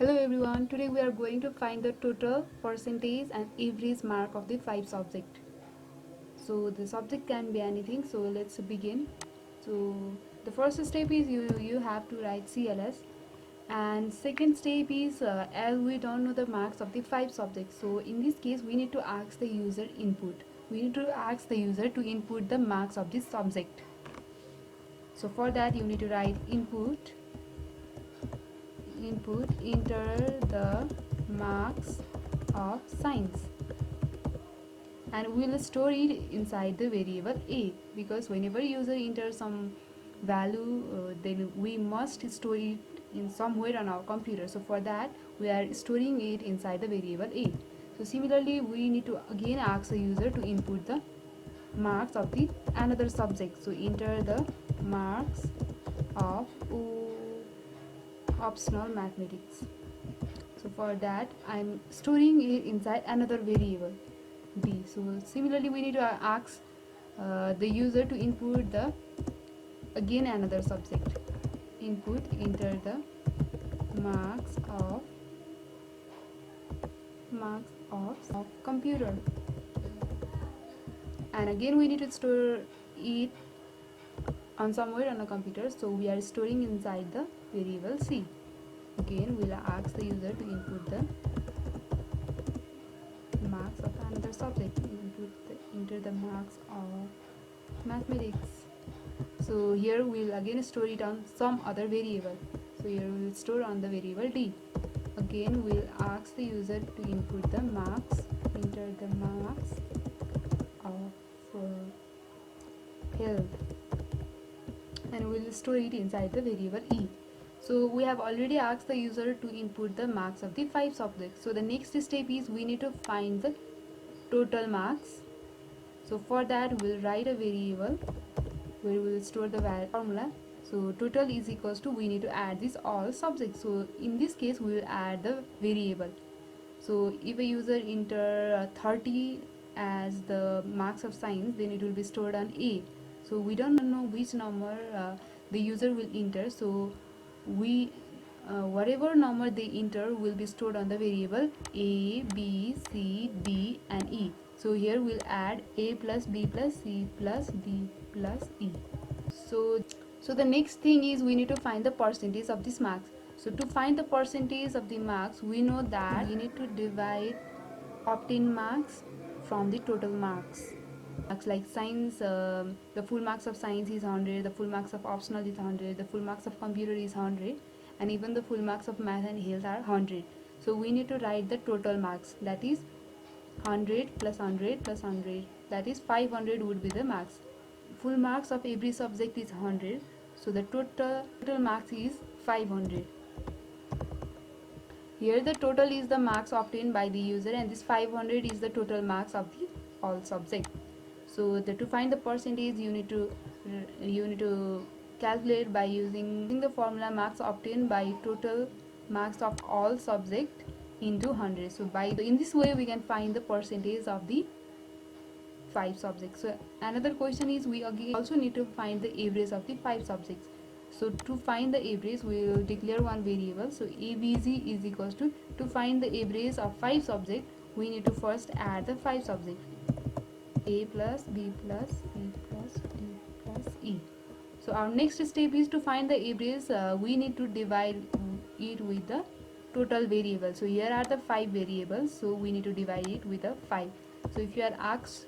Hello everyone, today we are going to find the total, percentage and average mark of the 5 subject. So the subject can be anything, so let's begin. So the first step is you have to write CLS, and second step is as we don't know the marks of the 5 subjects, so in this case we need to ask the user input. We need to ask the user to input the marks of this subject. So for that you need to write input enter the marks of science, and we'll store it inside the variable a, because whenever user enters some value, then we must store it in somewhere on our computer. So for that we are storing it inside the variable a. So similarly we need to again ask the user to input the marks of the another subject. So enter the marks of optional mathematics. So for that I'm storing it inside another variable b. So similarly we need to ask the user to input the again another subject. Enter the marks of computer, and again we need to store it on somewhere on a computer, so we are storing inside the variable c. Again we'll ask the user to input the marks of another subject. Enter the marks of mathematics. So here we'll again store it on some other variable. So here we will store on the variable d. Again we'll ask the user to input the marks. Enter the marks of health, and we'll store it inside the variable e. So we have already asked the user to input the marks of the 5 subjects. So the next step is we need to find the total marks. So for that we'll write a variable where we will store the formula. So total is equals to, we need to add this all subjects. So in this case we will add the variable. So if a user enter 30 as the marks of science, then it will be stored on a. So we don't know which number the user will enter, so we whatever number they enter will be stored on the variable a, b, c, d and e. So here we'll add a plus b plus c plus d plus e. So the next thing is we need to find the percentage of this marks. So to find the percentage of the marks, we know that we need to divide obtained marks from the total marks. Like science, the full marks of science is 100, the full marks of optional is 100, the full marks of computer is 100, and even the full marks of math and health are 100. So we need to write the total marks, that is 100 plus 100 plus 100, that is 500 would be the marks. Full marks of every subject is 100, so the total marks is 500. Here the total is the marks obtained by the user, and this 500 is the total marks of the all subject. So to find the percentage, you need to calculate by using the formula marks obtained by total marks of all subject into 100. So in this way we can find the percentage of the 5 subjects. So another question is, we again also need to find the average of the 5 subjects. So to find the average, we will declare one variable. So abg is equals to find the average of 5 subjects, we need to first add the 5 subjects, a plus b plus c plus d plus e. So our next step is to find the average. We need to divide it with the total variable. So here are the 5 variables, so we need to divide it with a 5. So if you are asked,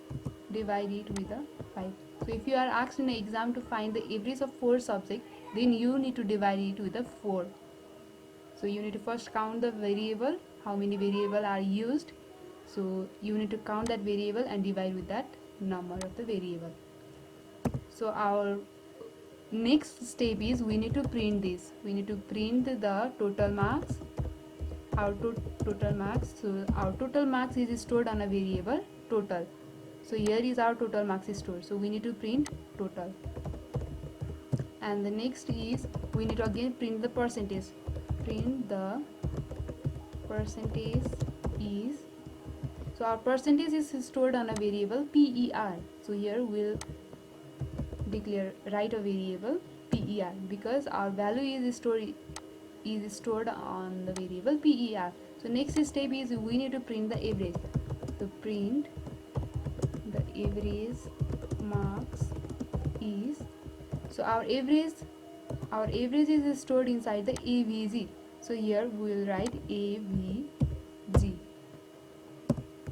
divide it with a 5. So if you are asked in the exam to find the average of 4 subjects, then you need to divide it with a 4. So you need to first count the variable, how many variables are used. So you need to count that variable and divide with that number of the variable. So our next step is we need to print this. We need to print the total marks, our total marks. So our total marks is stored on a variable total. So here is our total marks is stored, so we need to print total. And the next is we need to again print the percentage. Print the percentage is, so our percentage is stored on a variable per. So here we'll write a variable per, because our value is stored is stored on the variable PER. So next step is we need to print the average. So print the average marks is, so our average is stored inside the AVG. So here we will write AVG.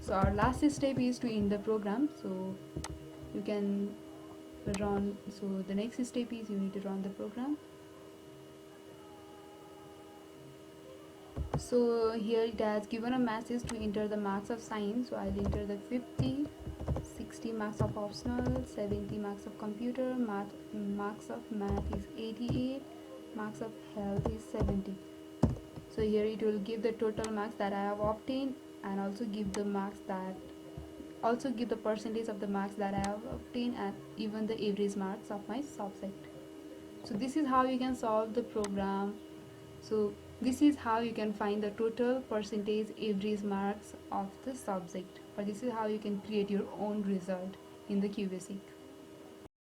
So our last step is to end the program. So you can run. So the next step is you need to run the program. So here it has given a message to enter the marks of science. So I'll enter the 50, 60 marks of optional, 70 marks of computer, marks of math is 88, marks of health is 70. So here it will give the total marks that I have obtained, and also give the percentage of the marks that I have obtained, and even the average marks of my subject. So this is how you can solve the program. So this is how you can find the total percentage average marks of the subject, or this is how you can create your own result in the QBasic.